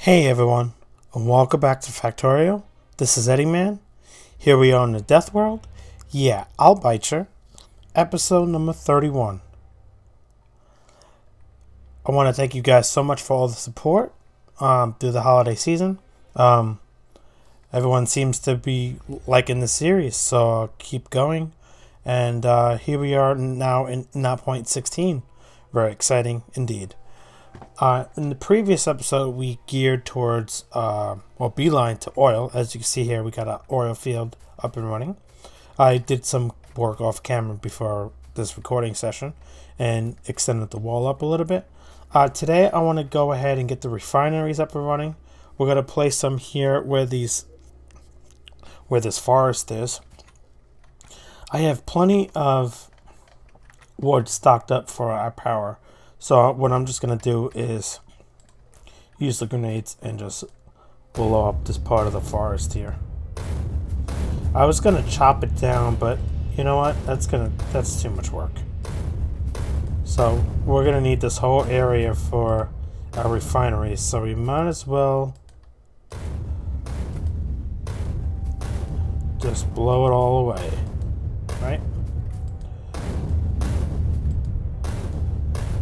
Hey everyone, and welcome back to Factorio. This is EddieMan. Here we are in the Death World. Yeah, I'll bite you. Episode number 31. I want to thank you guys so much for all the support through the holiday season. Everyone seems to be liking the series, so I'll keep going. And here we are now in 0.16. Very exciting indeed. In the previous episode, we geared towards, beeline to oil. As you can see here, we got an oil field up and running. I did some work off camera before this recording session and extended the wall up a little bit. Today, I want to go ahead and get the refineries up and running. We're going to place them here where this forest is. I have plenty of wood stocked up for our power. So what I'm just going to do is use the grenades and just blow up this part of the forest here. I was going to chop it down, but you know what? That's too much work. So we're going to need this whole area for our refineries. So we might as well just blow it all away, right?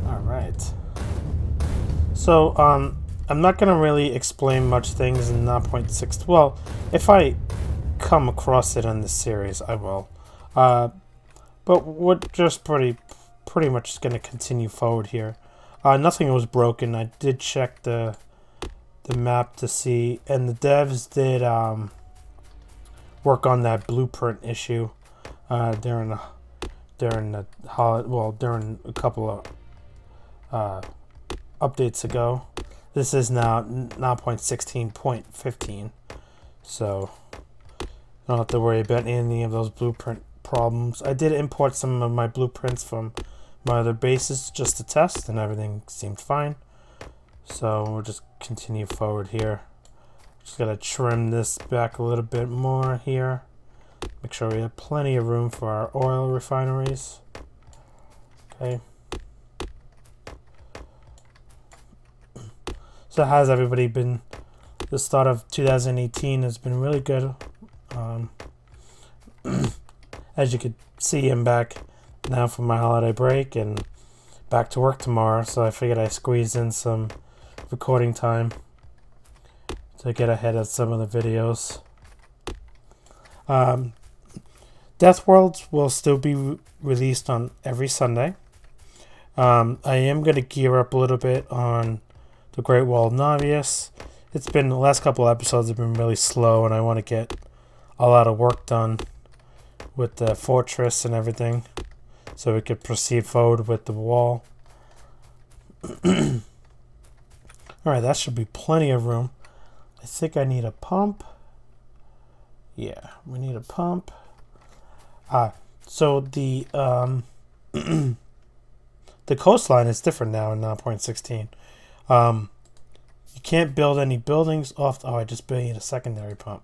Alright. So, I'm not going to really explain much things in 0.6. Well, if I come across it in this series, I will. But we're just pretty much going to continue forward here. Nothing was broken. I did check the map to see, and the devs did work on that blueprint issue during a couple of updates ago. This is now 0.16.15, so I don't have to worry about any of those blueprint problems. I did import some of my blueprints from my other bases just to test, and everything seemed fine. So we'll just continue forward here. Just gotta trim this back a little bit more here. Make sure we have plenty of room for our oil refineries. Okay. So how's everybody been? The start of 2018 has been really good. As you could see, I'm back now from my holiday break and back to work tomorrow. So I figured I squeezed in some recording time to get ahead of some of the videos. Death Worlds will still be released on every Sunday. I am going to gear up a little bit on the Great Wall of Nauvis. It's been, the last couple episodes have been really slow, and I want to get a lot of work done with the fortress and everything so we could proceed forward with the wall. Alright, that should be plenty of room. I think I need a pump. Yeah, we need a pump. So the the coastline is different now in 0.16. You can't build any buildings off. I just need a secondary pump.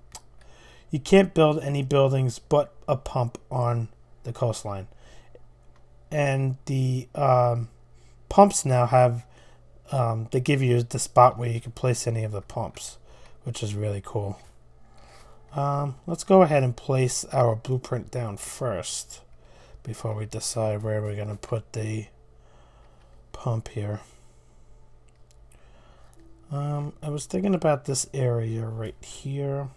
You can't build any buildings but a pump on the coastline. And the pumps now have, they give you the spot where you can place any of the pumps, which is really cool. Let's go ahead and place our blueprint down first before we decide where we're going to put the pump here. I was thinking about this area right here.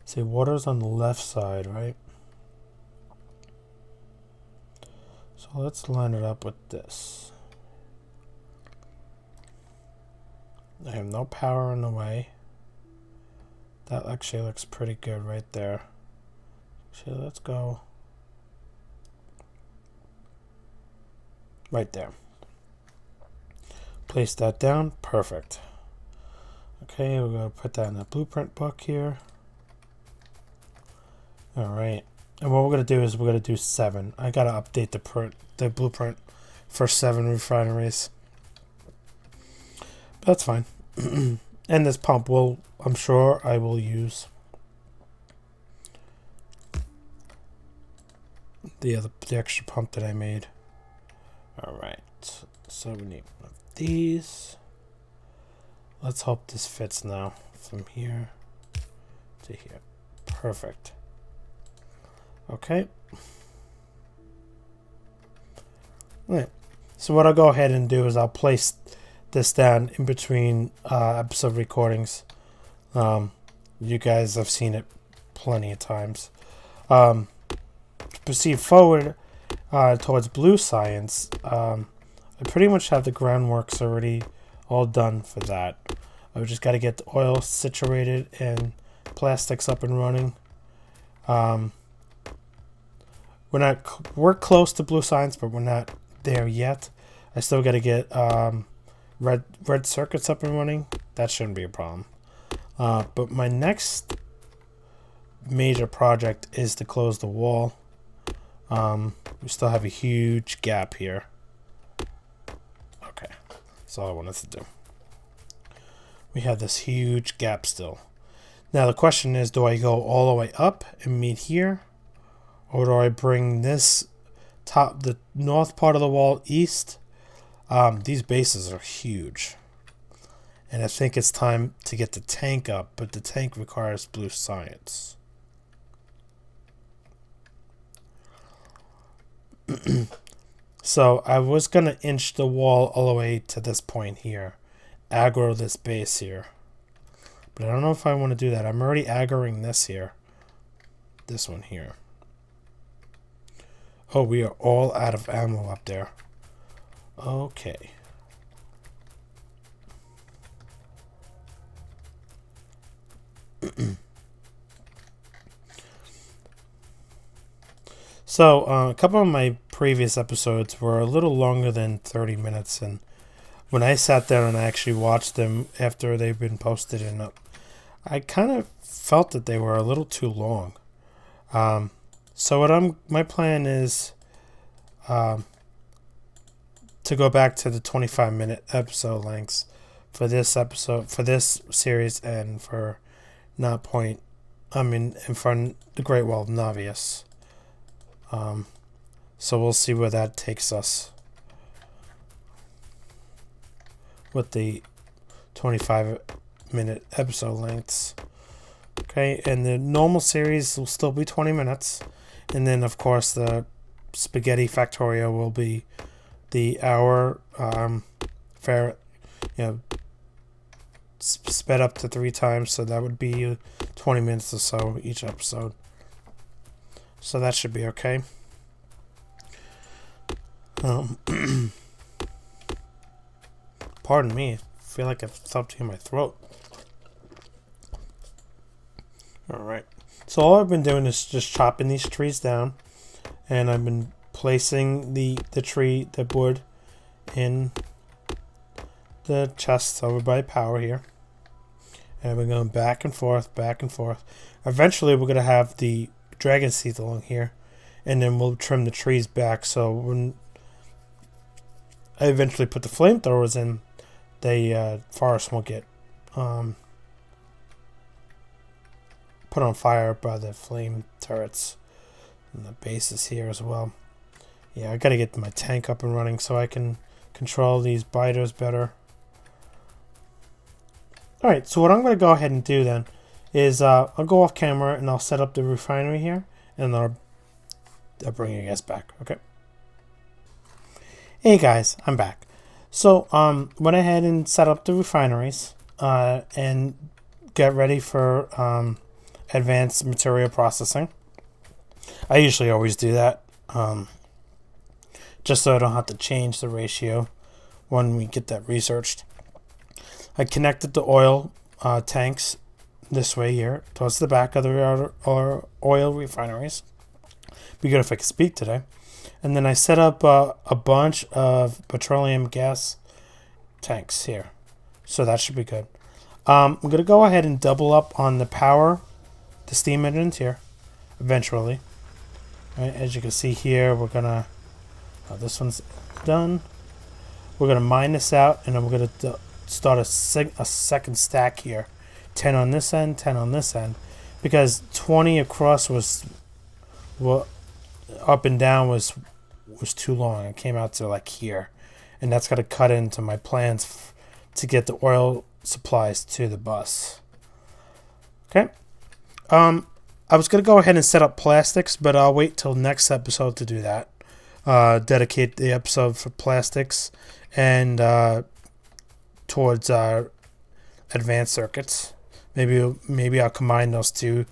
See, water's on the left side, right? So let's line it up with this. I have no power in the way. That actually looks pretty good right there. So let's go right there. Place that down. Perfect. Okay, we're going to put that in the blueprint book here. Alright. And what we're going to do is we're going to do 7. I got to update the blueprint for 7 refineries. But that's fine. And this pump I'm sure I will use the extra pump that I made. Alright. So we need one of these. Let's hope this fits now from here to here. Perfect. Okay. Right. So what I'll go ahead and do is I'll place this down in between episode recordings. You guys have seen it plenty of times. To proceed forward towards blue science, I pretty much have the groundworks already all done for that. I've just got to get the oil situated and plastics up and running. We're close to blue science, but we're not there yet. I still got to get red circuits up and running. That shouldn't be a problem. But my next major project is to close the wall. We still have a huge gap here. Okay, that's all I wanted to do. We have this huge gap still. Now the question is, do I go all the way up and meet here? Or do I bring the north part of the wall east? These bases are huge. And I think it's time to get the tank up, but the tank requires blue science. So I was going to inch the wall all the way to this point here. Aggro this base here. But I don't know if I want to do that. I'm already aggroing this here. This one here. Oh, we are all out of ammo up there. Okay. So, a couple of my previous episodes were a little longer than 30 minutes, and when I sat down and I actually watched them after they've been posted and up, I kind of felt that they were a little too long. So my plan is to go back to the 25-minute episode lengths for this series, and for for the Great Wall of Nauvis. So we'll see where that takes us with the 25-minute episode lengths. Okay, and the normal series will still be 20 minutes. And then, of course, the Spaghetti Factorio will be the hour, sped up to 3 times. So that would be 20 minutes or so each episode. So that should be okay. Pardon me. I feel like I've something in my throat. Alright. So all I've been doing is just chopping these trees down. And I've been placing the wood in the chest over by power here. And I've been going back and forth, back and forth. Eventually we're going to have the dragon seeds along here. And then we'll trim the trees back, so when I eventually put the flamethrowers in, the forest won't get put on fire by the flame turrets. And the bases here as well. Yeah, I gotta get my tank up and running so I can control these biters better. Alright, so what I'm gonna go ahead and do then is I'll go off camera and I'll set up the refinery here, and I'll bring you guys back. Okay. Hey guys, I'm back. So went ahead and set up the refineries and get ready for advanced material processing. I usually always do that just so I don't have to change the ratio when we get that researched. I connected the oil tanks this way here towards the back of the oil refineries. Be good if I could speak today. And then I set up a bunch of petroleum gas tanks here. So that should be good. I'm going to go ahead and double up on the power, the steam engines here, eventually. Right, as you can see here, we're going to... this one's done. We're going to mine this out, and then we're going to start a second stack here. 10 on this end, 10 on this end. Because 20 across was... up and down was too long. It came out to like here, and that's going to cut into my plans to get the oil supplies to the bus. Okay. I was going to go ahead and set up plastics, but I'll wait till next episode to do that. Dedicate the episode for plastics and towards advanced circuits. Maybe I'll combine those two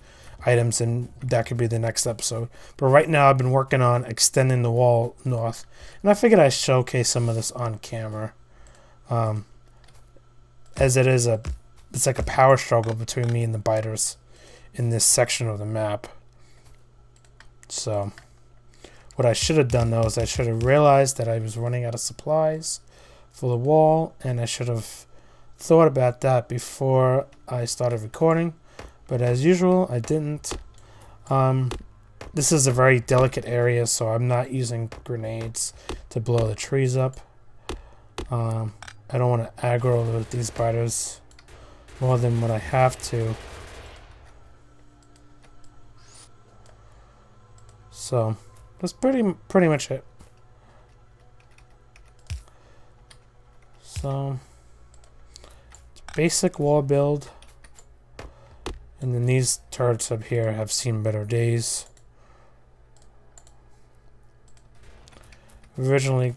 items, and that could be the next episode. But right now I've been working on extending the wall north, and I figured I'd showcase some of this on camera, as it's like a power struggle between me and the biters in this section of the map. So what I should have done though is I should have realized that I was running out of supplies for the wall, and I should have thought about that before I started recording, but as usual I didn't. This is a very delicate area, so I'm not using grenades to blow the trees up. I don't want to aggro with these biters more than what I have to. So that's pretty much it. So basic wall build, and then these turrets up here have seen better days. Originally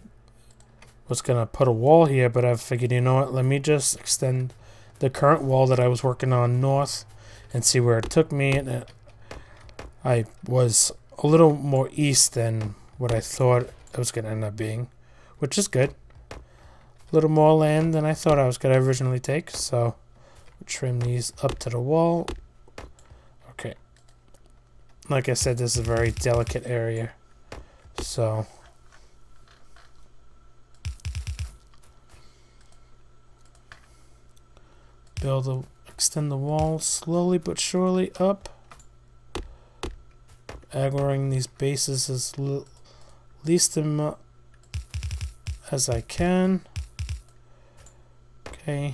was gonna put a wall here, but I figured, you know what, let me just extend the current wall that I was working on north and see where it took me, and I was a little more east than what I thought it was gonna end up being, which is good. Little more land than I thought I was going to originally take, so trim these up to the wall. Okay. Like I said, this is a very delicate area, so extend the wall slowly but surely up, aggroing these bases as least as I can. Okay.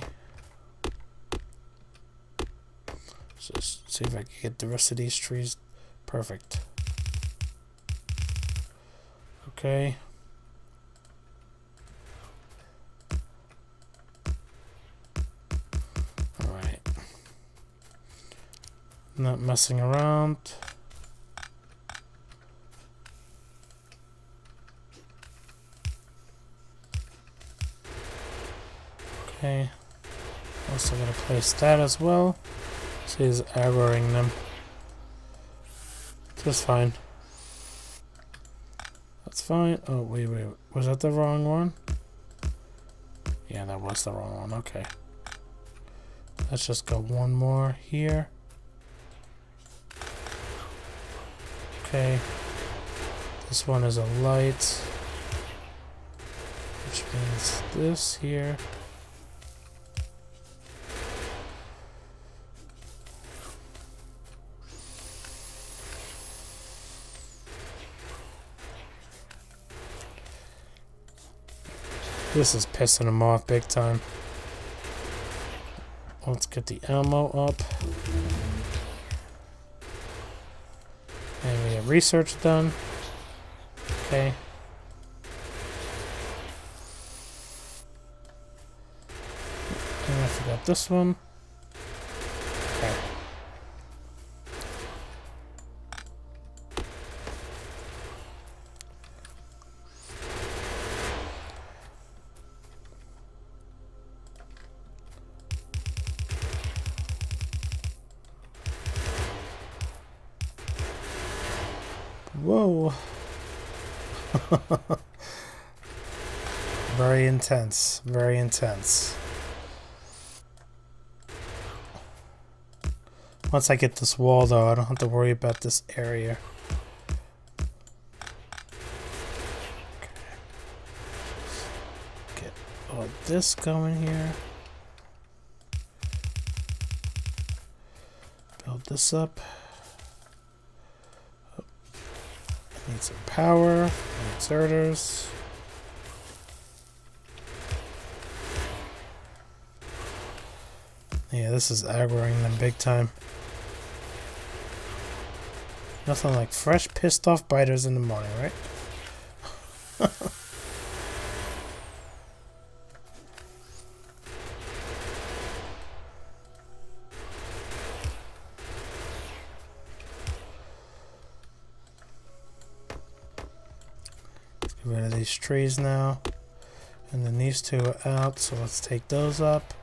Just see if I can get the rest of these trees. Perfect. Okay. Alright. Not messing around. Okay, also gonna place that as well. So he's aggroing them. Just fine. That's fine. Oh, wait. Was that the wrong one? Yeah, that was the wrong one. Okay. Let's just go one more here. Okay. This one is a light, which means this here. This is pissing him off big time. Let's get the ammo up. And we have research done. Okay. And I forgot this one. Okay. Whoa. Very intense. Very intense. Once I get this wall, though, I don't have to worry about this area. Okay. Get all this going here. Build this up. Need some power, inserters. Yeah, this is aggroing them big time. Nothing like fresh, pissed off biters in the morning, right? rid of these trees now. And then these two are out, so let's take those up.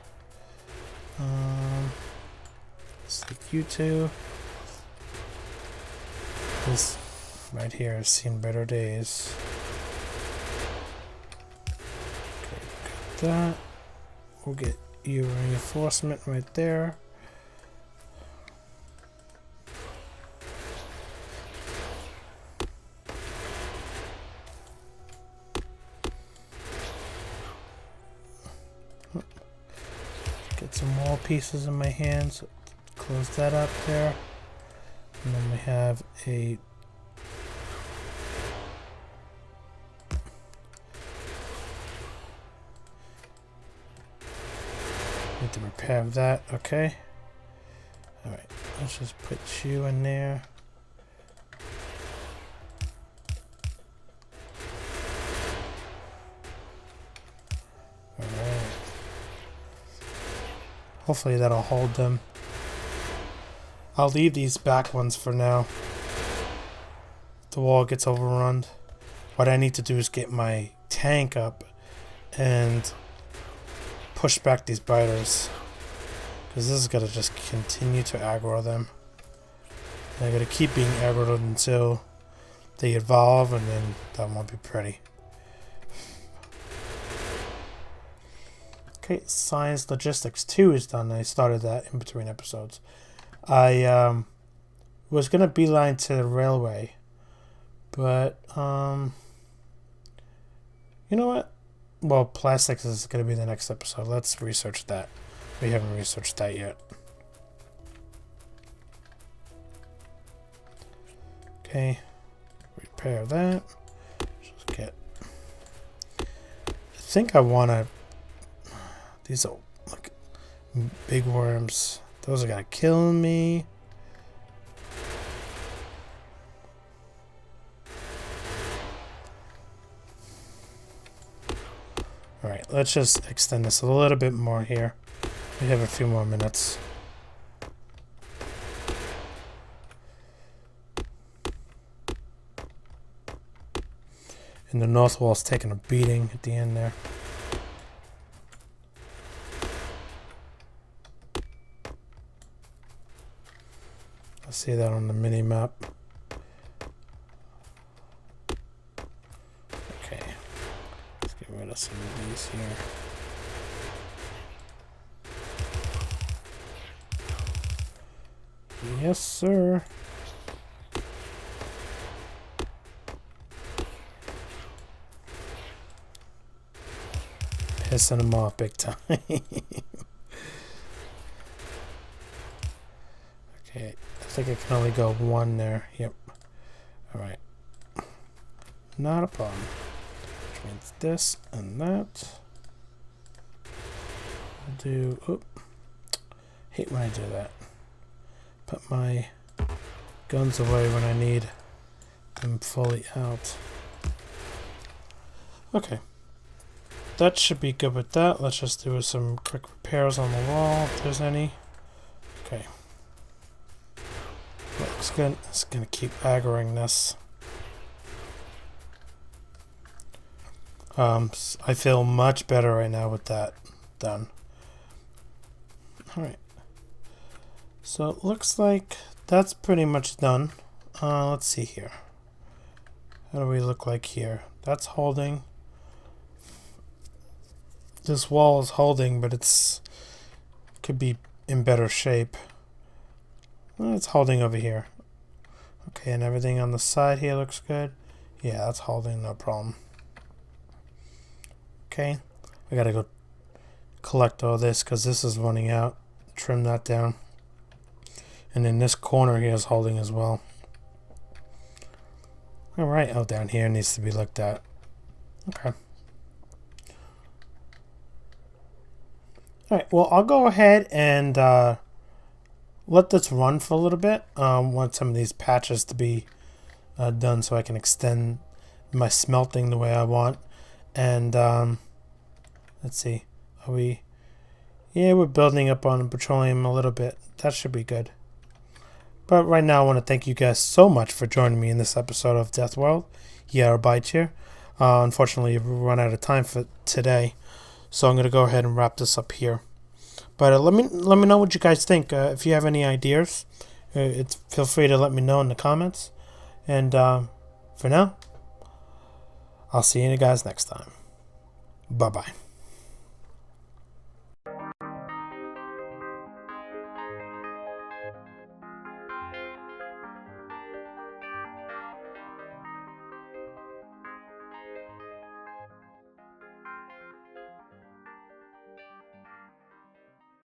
Let's take you two. This right here has seen better days. Okay, got that. We'll get you reinforcement right there. Get some more pieces in my hands. Close that up there. And then we have a need to repair that. Okay. Alright, let's just put you in there. Alright. Hopefully that'll hold them. I'll leave these back ones for now. The wall gets overrun. What I need to do is get my tank up and push back these biters. Because this is going to just continue to aggro them. And they're going to keep being aggroed until they evolve, and then that won't be pretty. Okay, Science Logistics 2 is done. I started that in between episodes. I was going to beeline to the railway, but you know what? Well, plastics is going to be the next episode. Let's research that. We haven't researched that yet. Okay, repair that. Just get. I think I want to. These are like big worms. Those are gonna kill me. Alright, let's just extend this a little bit more here. We have a few more minutes. And the north wall's taking a beating at the end there. I see that on the mini map. Okay, let's get rid of some of these here. Yes, sir. Pissing them off big time. Okay. I think I can only go one there. Yep. Alright. Not a problem. Which means this and that. I'll do... Oop. Hate when I do that. Put my guns away when I need them fully out. Okay. That should be good with that. Let's just do some quick repairs on the wall if there's any. Okay. Looks good. It's gonna keep aggroing this. I feel much better right now with that done. Alright. So it looks like that's pretty much done. Let's see here. How do we look like here? That's holding. This wall is holding, but it's could be in better shape. Well, it's holding over here. Okay, and everything on the side here looks good. Yeah, that's holding, no problem. Okay, I gotta go collect all this because this is running out. Trim that down. And then this corner here is holding as well. Alright, oh, down here needs to be looked at. Okay. Alright, well, I'll go ahead and let this run for a little bit. I want some of these patches to be done so I can extend my smelting the way I want. And let's see, are we... Yeah, we're building up on petroleum a little bit. That should be good. But right now I want to thank you guys so much for joining me in this episode of Death World. Yeah, or Bite here. Unfortunately, we run out of time for today, so I'm gonna go ahead and wrap this up here. But let me know what you guys think. If you have any ideas, feel free to let me know in the comments. And for now, I'll see you guys next time. Bye bye.